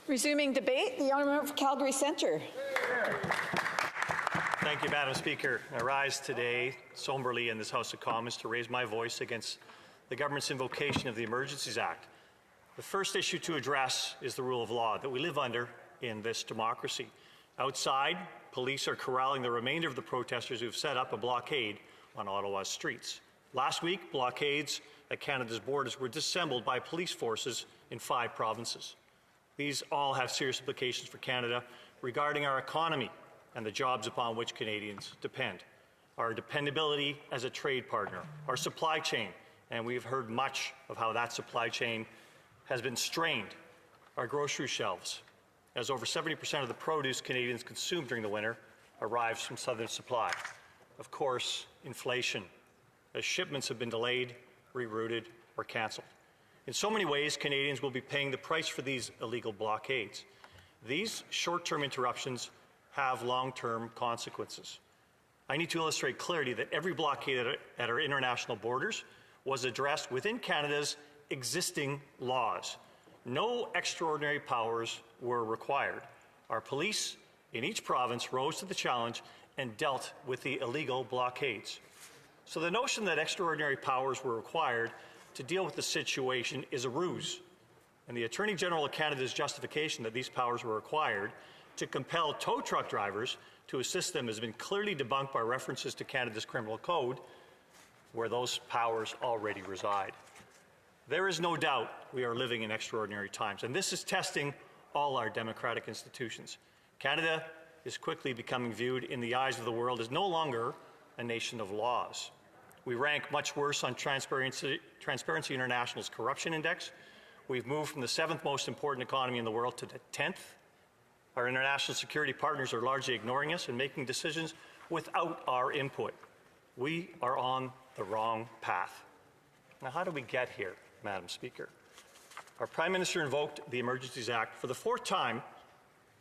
Resuming debate, the honourable member for Calgary Centre. Thank you, Madam Speaker. I rise today somberly in this House of Commons to raise my voice against the government's invocation of the Emergencies Act. The first issue to address is the rule of law that we live under in this democracy. Outside, police are corralling the remainder of the protesters who have set up a blockade on Ottawa's streets. Last week, blockades at Canada's borders were disassembled by police forces in 5 provinces. These all have serious implications for Canada regarding our economy and the jobs upon which Canadians depend, our dependability as a trade partner, our supply chain, and we've heard much of how that supply chain has been strained, our grocery shelves, as over 70% of the produce Canadians consume during the winter arrives from Southern Supply. Of course, inflation, as shipments have been delayed, rerouted, or cancelled. In so many ways, Canadians will be paying the price for these illegal blockades. These short-term interruptions have long-term consequences. I need to illustrate clearly that every blockade at our international borders was addressed within Canada's existing laws. No extraordinary powers were required. Our police in each province rose to the challenge and dealt with the illegal blockades. So the notion that extraordinary powers were required to deal with the situation is a ruse. And the Attorney General of Canada's justification that these powers were required to compel tow truck drivers to assist them has been clearly debunked by references to Canada's criminal code, where those powers already reside. There is no doubt we are living in extraordinary times, and this is testing all our democratic institutions. Canada is quickly becoming viewed in the eyes of the world as no longer a nation of laws. We rank much worse on Transparency International's corruption index. We've moved from the 7th most important economy in the world to the 10th. Our international security partners are largely ignoring us and making decisions without our input. We are on the wrong path. Now, how did we get here, Madam Speaker? Our Prime Minister invoked the Emergencies Act for the 4th time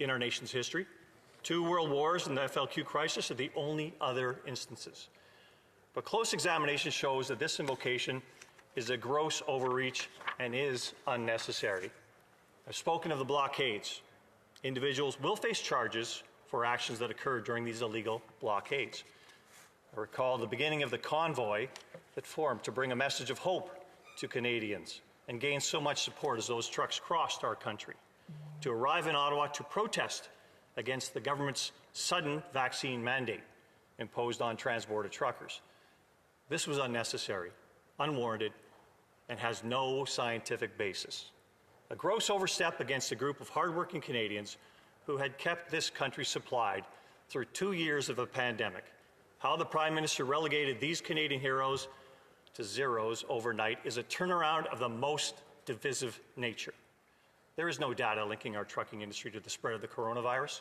in our nation's history. 2 world wars and the FLQ crisis are the only other instances. But close examination shows that this invocation is a gross overreach and is unnecessary. I've spoken of the blockades. Individuals will face charges for actions that occurred during these illegal blockades. I recall the beginning of the convoy that formed to bring a message of hope to Canadians and gained so much support as those trucks crossed our country. To arrive in Ottawa to protest against the government's sudden vaccine mandate imposed on transborder truckers. This was unnecessary, unwarranted, and has no scientific basis. A gross overstep against a group of hardworking Canadians who had kept this country supplied through 2 years of a pandemic. How the Prime Minister relegated these Canadian heroes to zeros overnight is a turnaround of the most divisive nature. There is no data linking our trucking industry to the spread of the coronavirus.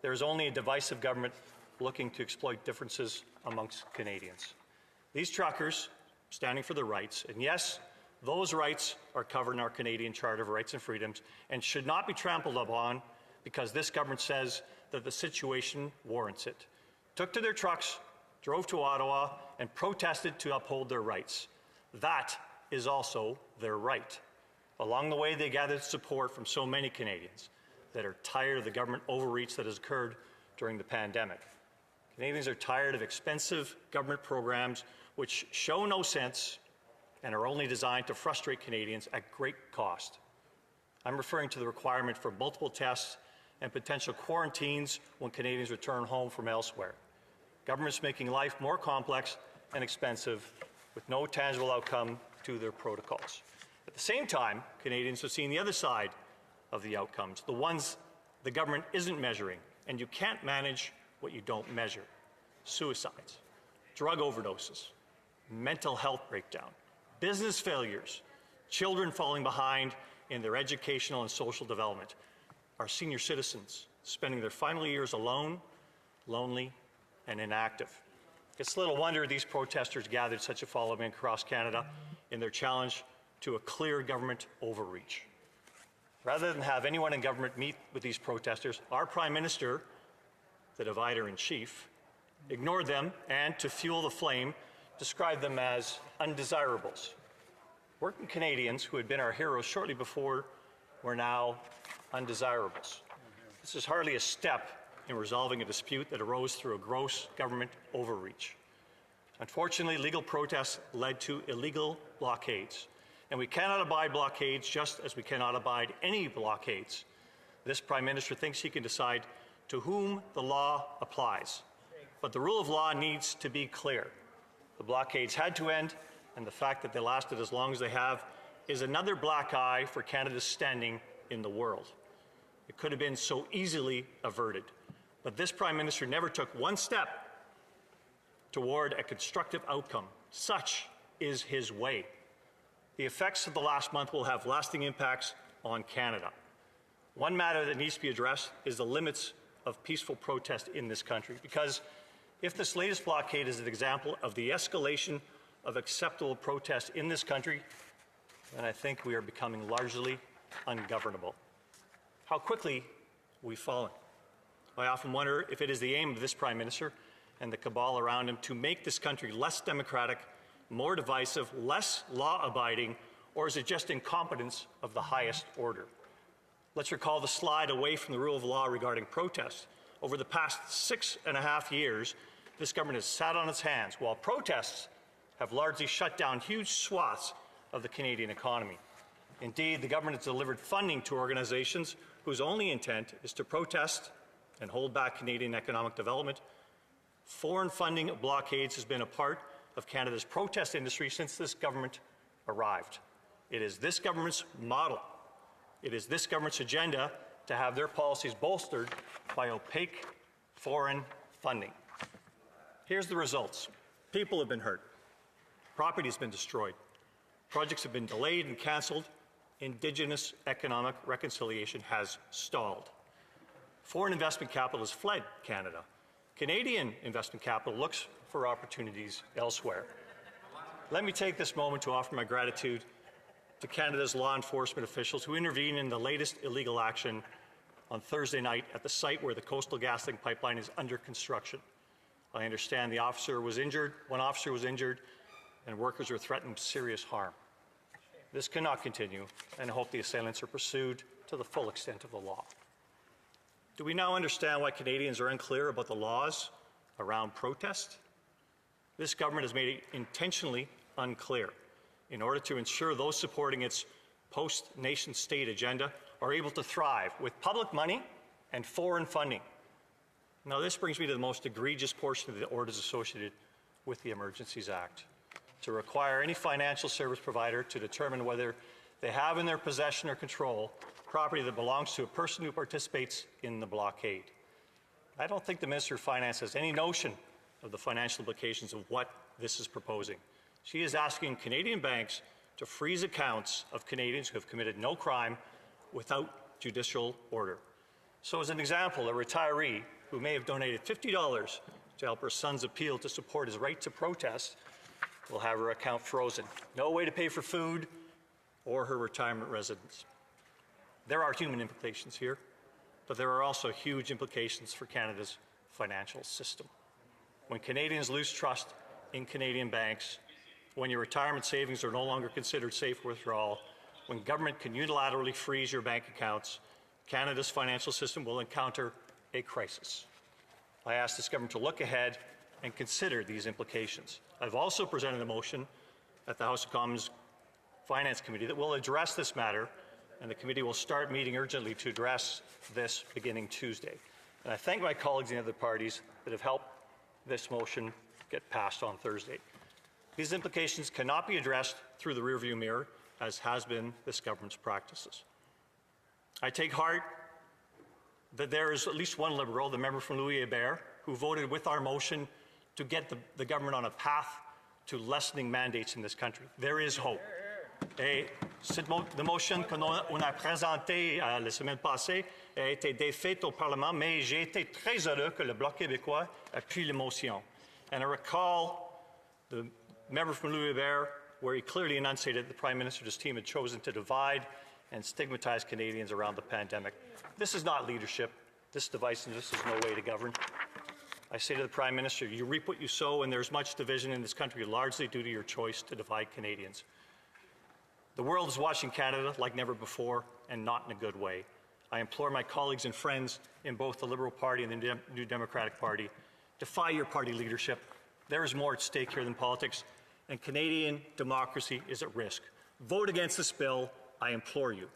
There is only a divisive government looking to exploit differences amongst Canadians. These truckers standing for their rights, and yes, those rights are covered in our Canadian Charter of Rights and Freedoms and should not be trampled upon because this government says that the situation warrants it. Took to their trucks, drove to Ottawa, and protested to uphold their rights. That is also their right. Along the way, they gathered support from so many Canadians that are tired of the government overreach that has occurred during the pandemic. Canadians are tired of expensive government programs which show no sense and are only designed to frustrate Canadians at great cost. I'm referring to the requirement for multiple tests and potential quarantines when Canadians return home from elsewhere. Governments making life more complex and expensive with no tangible outcome to their protocols. At the same time, Canadians have seen the other side of the outcomes, the ones the government isn't measuring, and you can't manage what you don't measure. Suicides, drug overdoses, mental health breakdown, business failures, children falling behind in their educational and social development, our senior citizens spending their final years alone, lonely, and inactive. It's little wonder these protesters gathered such a following across Canada in their challenge to a clear government overreach. Rather than have anyone in government meet with these protesters, our Prime Minister, the divider-in-chief, ignored them and, to fuel the flame, described them as undesirables. Working Canadians who had been our heroes shortly before were now undesirables. This is hardly a step in resolving a dispute that arose through a gross government overreach. Unfortunately, legal protests led to illegal blockades, and we cannot abide blockades just as we cannot abide any blockades. This Prime Minister thinks he can decide to whom the law applies, but the rule of law needs to be clear. The blockades had to end, and the fact that they lasted as long as they have is another black eye for Canada's standing in the world. It could have been so easily averted, but this Prime Minister never took one step toward a constructive outcome. Such is his way. The effects of the last month will have lasting impacts on Canada. One matter that needs to be addressed is the limits of peaceful protest in this country, because if this latest blockade is an example of the escalation of acceptable protest in this country, then I think we are becoming largely ungovernable. How quickly we've fallen. I often wonder if it is the aim of this Prime Minister and the cabal around him to make this country less democratic, more divisive, less law-abiding, or is it just incompetence of the highest order? Let's recall the slide away from the rule of law regarding protest. Over the past 6.5 years, this government has sat on its hands while protests have largely shut down huge swaths of the Canadian economy. Indeed, the government has delivered funding to organizations whose only intent is to protest and hold back Canadian economic development. Foreign funding of blockades has been a part of Canada's protest industry since this government arrived. It is this government's model. It is this government's agenda to have their policies bolstered by opaque foreign funding. Here's the results. People have been hurt. Property has been destroyed. Projects have been delayed and cancelled. Indigenous economic reconciliation has stalled. Foreign investment capital has fled Canada. Canadian investment capital looks for opportunities elsewhere. Let me take this moment to offer my gratitude to Canada's law enforcement officials who intervened in the latest illegal action on Thursday night at the site where the Coastal GasLink pipeline is under construction. I understand one officer was injured, and workers were threatened with serious harm. This cannot continue, and I hope the assailants are pursued to the full extent of the law. Do we now understand why Canadians are unclear about the laws around protest? This government has made it intentionally unclear in order to ensure those supporting its post-nation-state agenda are able to thrive with public money and foreign funding. Now, this brings me to the most egregious portion of the orders associated with the Emergencies Act, to require any financial service provider to determine whether they have in their possession or control property that belongs to a person who participates in the blockade. I don't think the Minister of Finance has any notion of the financial implications of what this is proposing. She is asking Canadian banks to freeze accounts of Canadians who have committed no crime without judicial order. So as an example, a retiree who may have donated $50 to help her son's appeal to support his right to protest will have her account frozen. No way to pay for food or her retirement residence. There are human implications here, but there are also huge implications for Canada's financial system. When Canadians lose trust in Canadian banks, when your retirement savings are no longer considered safe for withdrawal, when government can unilaterally freeze your bank accounts, Canada's financial system will encounter a crisis. I ask this government to look ahead and consider these implications. I've also presented a motion at the House of Commons Finance Committee that will address this matter, and the committee will start meeting urgently to address this beginning Tuesday. And I thank my colleagues in the other parties that have helped this motion get passed on Thursday. These implications cannot be addressed through the rearview mirror, as has been this government's practices. I take heart that there is at least one Liberal, the member from Louis-Hébert, who voted with our motion to get the government on a path to lessening mandates in this country. There is hope. Et the motion qu'on a présentée la semaine passée a été défaite au Parlement, mais j'ai été très heureux que le Bloc québécois appuie la motion. And I recall the member from Louis-Hébert, where he clearly enunciated the Prime Minister's team had chosen to divide and stigmatize Canadians around the pandemic. This is not leadership. This divisiveness is no way to govern. I say to the Prime Minister, you reap what you sow, and there's much division in this country, largely due to your choice to divide Canadians. The world is watching Canada like never before, and not in a good way. I implore my colleagues and friends in both the Liberal Party and the New Democratic Party, defy your party leadership. There is more at stake here than politics, and Canadian democracy is at risk. Vote against this bill, I implore you.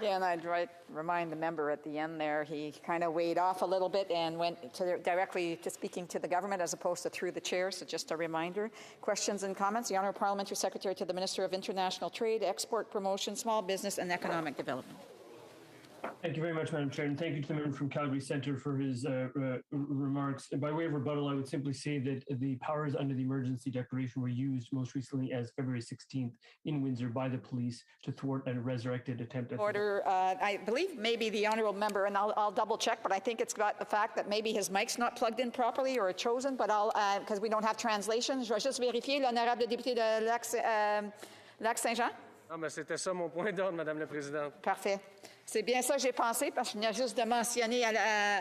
Yeah, and I'd remind the member at the end there, he kind of weighed off a little bit and went directly to speaking to the government as opposed to through the chair, so just a reminder. Questions and comments? The Honourable Parliamentary Secretary to the Minister of International Trade, Export Promotion, Small Business and Economic Development. Thank you very much, Madam Chair, and thank you to the member from Calgary Centre for his remarks. And by way of rebuttal, I would simply say that the powers under the emergency declaration were used most recently as February 16th in Windsor by the police to thwart a resurrected attempt at... Order, I believe maybe the honourable member, and I'll double check, but I think it's got the fact that maybe his mic's not plugged in properly or chosen, but I'll, because we don't have translation, je vais juste vérifier, l'honorable député de Lac-Saint-Jean. Ah, mais c'était ça mon point d'ordre, Madame la Présidente. Parfait. C'est bien ça que j'ai pensé, parce qu'il y a juste de mentionner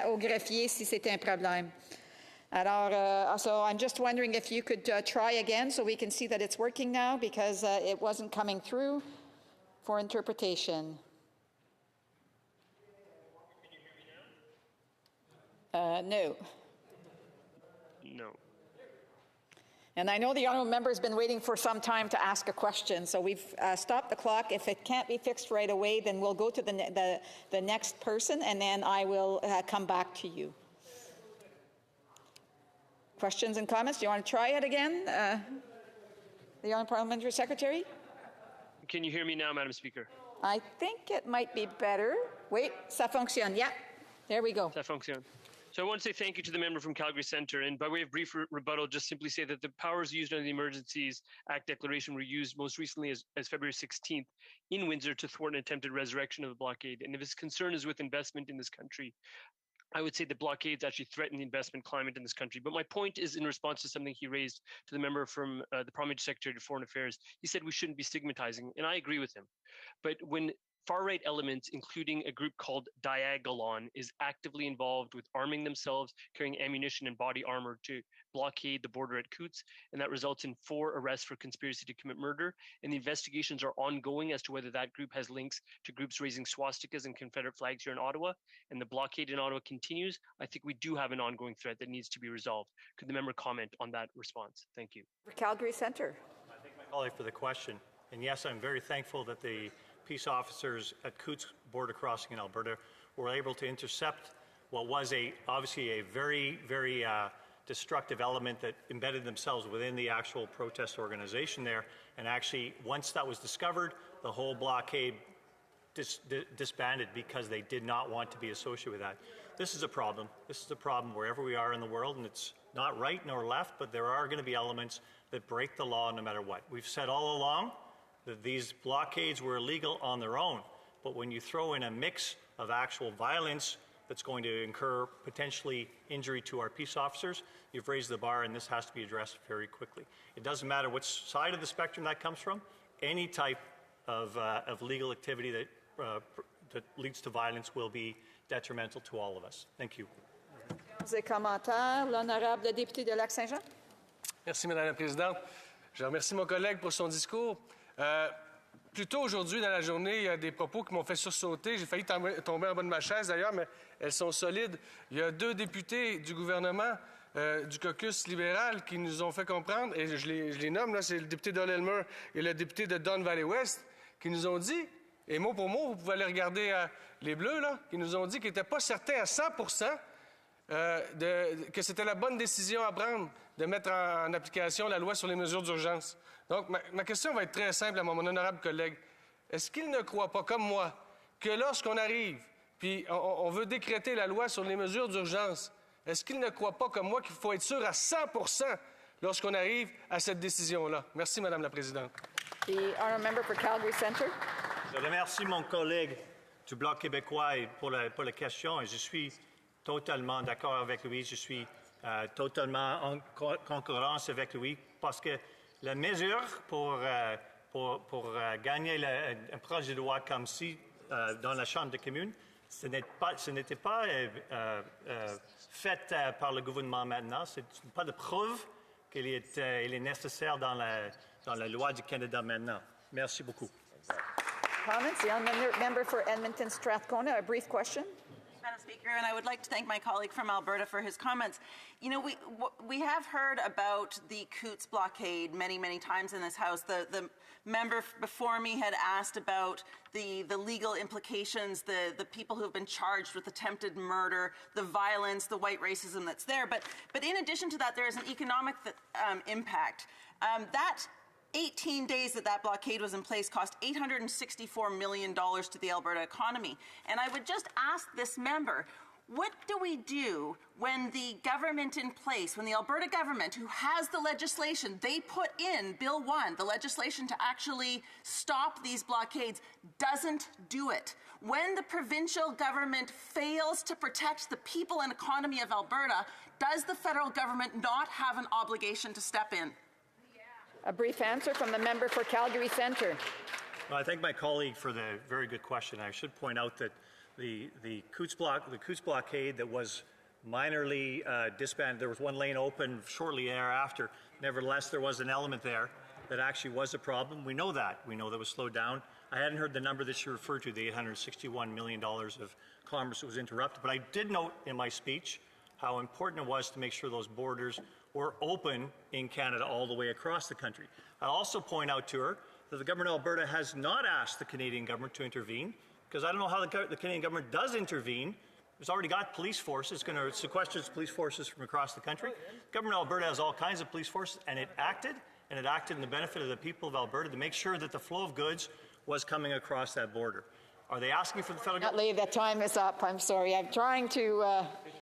au greffier si c'était un problème. Alors, so I'm just wondering if you could try again so we can see that it's working now, because it wasn't coming through for interpretation. No. No. And I know the honourable member has been waiting for some time to ask a question, so we've stopped the clock. If it can't be fixed right away, then we'll go to the next person, and then I will come back to you. Questions and comments? Do you want to try it again? The Honourable Parliamentary Secretary? Can you hear me now, Madam Speaker? I think it might be better. Wait, ça fonctionne. Yeah, there we go. Ça fonctionne. So I want to say thank you to the member from Calgary Centre, and by way of brief rebuttal, just simply say that the powers used under the Emergencies Act declaration were used most recently as February 16th in Windsor to thwart an attempted resurrection of the blockade. And if his concern is with investment in this country, I would say the blockades actually threaten the investment climate in this country. But my point is in response to something he raised to the member from the Parliamentary Secretary to Foreign Affairs. He said we shouldn't be stigmatizing, and I agree with him. But when far-right elements, including a group called Diagolon, is actively involved with arming themselves, carrying ammunition and body armor to blockade the border at Coutts, and that results in 4 arrests for conspiracy to commit murder. And the investigations are ongoing as to whether that group has links to groups raising swastikas and Confederate flags here in Ottawa, and the blockade in Ottawa continues. I think we do have an ongoing threat that needs to be resolved. Could the member comment on that response? Thank you. Calgary Centre. I thank my colleague for the question. And yes, I'm very thankful that the peace officers at Coutts border crossing in Alberta were able to intercept what was obviously a very, very destructive element that embedded themselves within the actual protest organization there. And actually, once that was discovered, the whole blockade disbanded because they did not want to be associated with that. This is a problem. This is a problem wherever we are in the world, and it's not right nor left, but there are going to be elements that break the law no matter what. We've said all along that these blockades were illegal on their own, but when you throw in a mix of actual violence that's going to incur potentially injury to our peace officers, you've raised the bar, and this has to be addressed very quickly. It doesn't matter which side of the spectrum that comes from. Any type of legal activity that leads to violence will be detrimental to all of us. Thank you. Des commentaires, l'honorable député de Lac-Saint-Jean. Merci, Madame la Présidente. Je remercie mon collègue pour son discours. Plus tôt aujourd'hui dans la journée, il y a des propos qui m'ont fait sursauter. J'ai failli tomber en bas de ma chaise d'ailleurs, mais elles sont solides. Il y a 2 députés du gouvernement du caucus libéral qui nous ont fait comprendre, et je les nomme, là, c'est le député d'Hull-Elmer et le député de Don Valley West, qui nous ont dit, et mot pour mot, vous pouvez aller regarder les bleus, là, qui nous ont dit qu'ils n'étaient pas certains à 100% que c'était la bonne décision à prendre de mettre en application la loi sur les mesures d'urgence. Donc, ma question va être très simple à mon honorable collègue. Est-ce qu'il ne croit pas, comme moi, que lorsqu'on arrive, puis on veut décréter la loi sur les mesures d'urgence, est-ce qu'il ne croit pas, comme moi, qu'il faut être sûr à 100% lorsqu'on arrive à cette décision-là? Merci, Madame la Présidente. The honourable member for Calgary Centre. Je remercie mon collègue du Bloc québécois pour la question, et je suis totalement d'accord avec lui. Je suis totalement en concurrence avec lui parce que la mesure pour gagner un projet de loi comme ci dans la Chambre des communes, ce n'était pas fait par le gouvernement maintenant. Ce n'est pas de preuve qu'il est nécessaire dans la loi du Canada maintenant. Merci beaucoup. Comments? The member for Edmonton Strathcona, a brief question. Madam Speaker, and I would like to thank my colleague from Alberta for his comments. You know, we have heard about the Coutts blockade many times in this House. The member before me had asked about the legal implications, the people who have been charged with attempted murder, the violence, the white racism that's there. But in addition to that, there is an economic impact. That 18 days that blockade was in place cost $864 million to the Alberta economy. And I would just ask this member, what do we do when the government in place, when the Alberta government, who has the legislation, they put in Bill 1, the legislation to actually stop these blockades, doesn't do it? When the provincial government fails to protect the people and economy of Alberta, does the federal government not have an obligation to step in? A brief answer from the member for Calgary Centre. Well, I thank my colleague for the very good question. I should point out that the Coutts blockade that was minorly disbanded, there was one lane open shortly thereafter. Nevertheless, there was an element there that actually was a problem. We know that. We know that was slowed down. I hadn't heard the number that you referred to, the $861 million of commerce that was interrupted, but I did note in my speech how important it was to make sure those borders were open in Canada all the way across the country. I'll also point out to her that the government of Alberta has not asked the Canadian government to intervene, because I don't know how the Canadian government does intervene. It's already got police forces. It's going to sequester its police forces from across the country. The government of Alberta has all kinds of police forces, and it acted in the benefit of the people of Alberta to make sure that the flow of goods was coming across that border. Are they asking for the federal government? That time is up. I'm sorry. I'm trying to